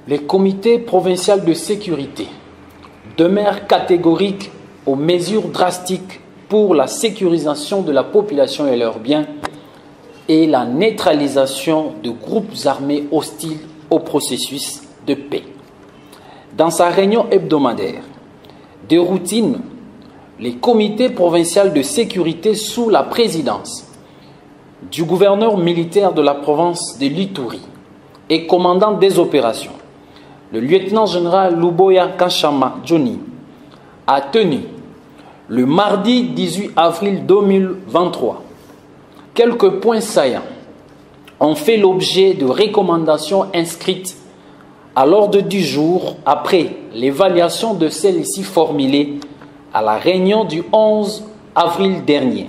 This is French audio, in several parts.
Les comités provinciaux de sécurité demeurent catégoriques aux mesures drastiques pour la sécurisation de la population et leurs biens et la neutralisation de groupes armés hostiles au processus de paix. Dans sa réunion hebdomadaire de routine, les comités provinciaux de sécurité sous la présidence du gouverneur militaire de la province de l'Ituri et commandant des opérations, le lieutenant-général Luboya Kashama Johnny, a tenu le mardi 18 avril 2023. Quelques points saillants ont fait l'objet de recommandations inscrites à l'ordre du jour après l'évaluation de celles-ci formulées à la réunion du 11 avril dernier.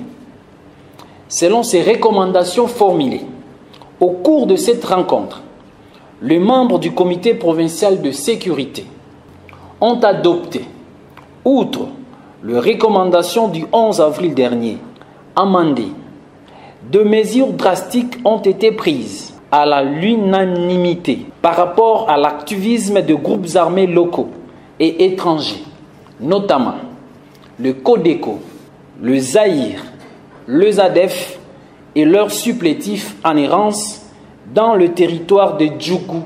Selon ces recommandations formulées, au cours de cette rencontre, les membres du comité provincial de sécurité ont adopté, outre les recommandations du 11 avril dernier, amendées, deux mesures drastiques ont été prises à l'unanimité par rapport à l'activisme de groupes armés locaux et étrangers, notamment le Codeco, le Zaïre, le ZADEF et leurs supplétifs en errance dans le territoire de Djougou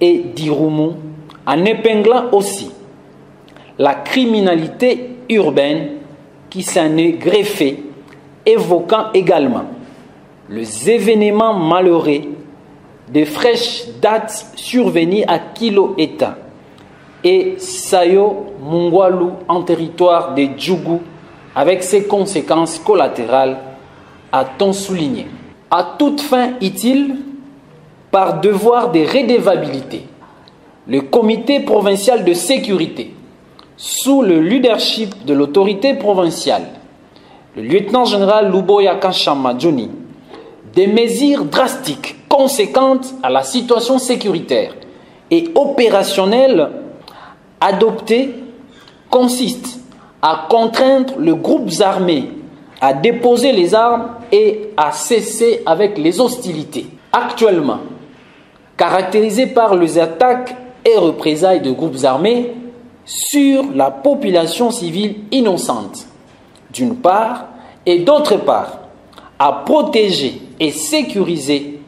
et d'Irumu, en épinglant aussi la criminalité urbaine qui s'en est greffée, évoquant également les événements malheureux de fraîche date survenus à Kilo-Eta et Sayo Mungwalu en territoire de Djougou avec ses conséquences collatérales, a-t-on souligné. À toute fin utile, par devoir de redevabilité, le comité provincial de sécurité, sous le leadership de l'autorité provinciale, le lieutenant-général Luboya Kashama Johnny, des mesures drastiques conséquentes à la situation sécuritaire et opérationnelle adoptées consistent à contraindre les groupes armés à déposer les armes et à cesser avec les hostilités. Actuellement, caractérisées par les attaques et représailles de groupes armés sur la population civile innocente, d'une part, et d'autre part, à protéger et sécuriser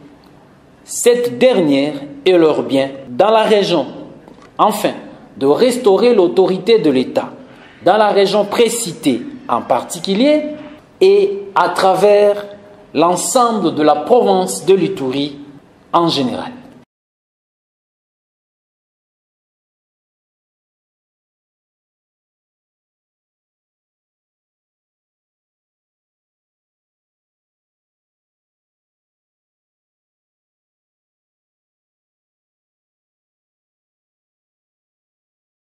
cette dernière et leurs biens dans la région, enfin, de restaurer l'autorité de l'État dans la région précitée en particulier et à travers l'ensemble de la province de l'Ituri en général.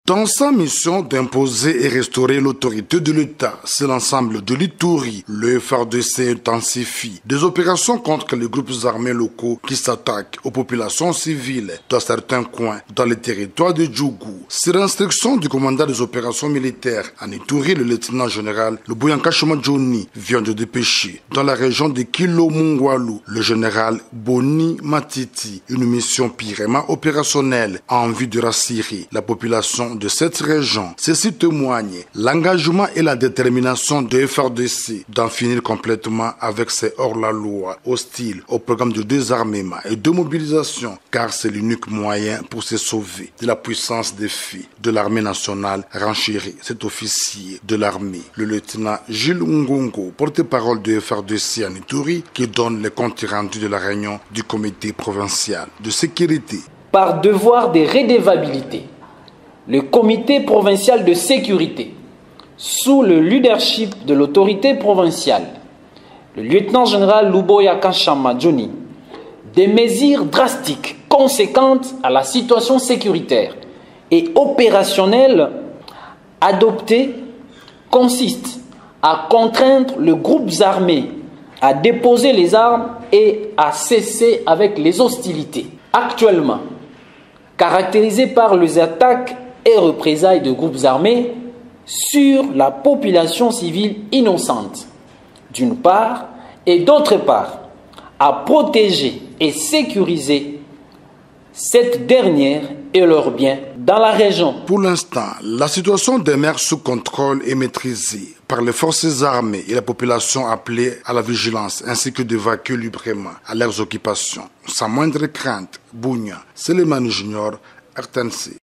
Dans sa mission d'imposer et restaurer l'autorité de l'État, c'est l'ensemble de l'Ituri, le FARDC intensifie des opérations contre les groupes armés locaux qui s'attaquent aux populations civiles dans certains coins dans les territoires de Djougou. Sur instruction du commandant des opérations militaires en Ituri, le lieutenant-général Luboya Kashama Johnny vient de dépêcher dans la région de Kilo-Mungwalu le général Boni Matiti, une mission purement opérationnelle en vue de rassurer la population de cette région. Ceci témoigne l'engagement et la détermination de FARDC d'en finir complètement avec ces hors-la-loi hostiles au programme de désarmement et de mobilisation, car c'est l'unique moyen pour se sauver de la puissance des filles de l'armée nationale, renchérit cet officier de l'armée, le lieutenant Gilles Ngongo, porte-parole de FARDC en Ituri, qui donne les comptes rendus de la réunion du comité provincial de sécurité. Par devoir de redevabilité, le comité provincial de sécurité, sous le leadership de l'autorité provinciale, le lieutenant-général Luboya Kashama Johnny, des mesures drastiques conséquentes à la situation sécuritaire et opérationnelle adoptées consistent à contraindre les groupes armés à déposer les armes et à cesser avec les hostilités. Actuellement, caractérisées par les attaques et représailles de groupes armés sur la population civile innocente, d'une part, et d'autre part, à protéger et sécuriser cette dernière et leurs biens dans la région. Pour l'instant, la situation demeure sous contrôle et maîtrisée par les forces armées et la population appelée à la vigilance ainsi que d'évacuer librement à leurs occupations. Sans moindre crainte, Bounia, Selemani Junior, RTNC.